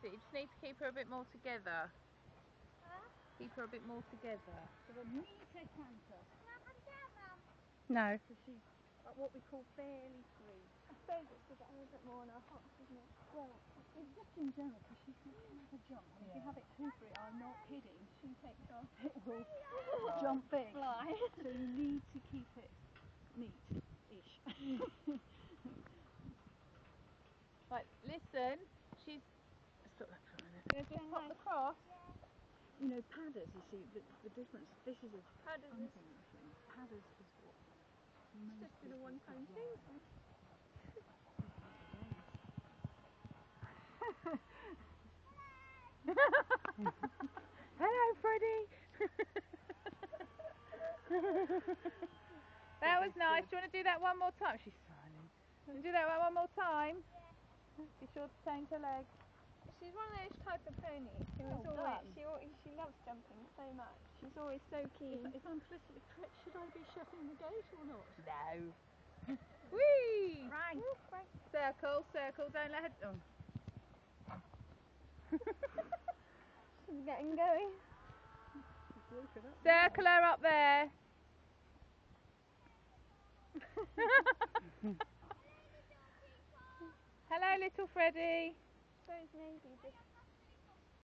it. You just need to keep her a bit more together. Keep her a bit more together. So the meter canter. No. So she's what we call fairly free. I suppose it's to get a little bit more on her hops, isn't it? Well, it's just in general because she can have a jump. And if you have it too free, I'm not kidding, she takes off, it will jump big. Fly. So you need to keep it neat-ish. Right, listen. She's... Stop that for a minute. You're just pop the cross. You know, padders, you see, the difference, this is a Padders is hunting machine. Padders is what most just been a people one-time could thing. ride. Hello, Freddie. That was nice. Do you want to do that one more time? She's smiling. Want to do that one more time? Be sure to change her legs. She's one of those type of ponies who is Well always, she loves jumping so much. She's always so keen. If I'm implicitly correct, should I be shutting the gate or not? No. Whee! Right. Circle, circle. Don't let her... Oh. She's getting going. Circle her up there. Hello, little Freddie. I suppose maybe just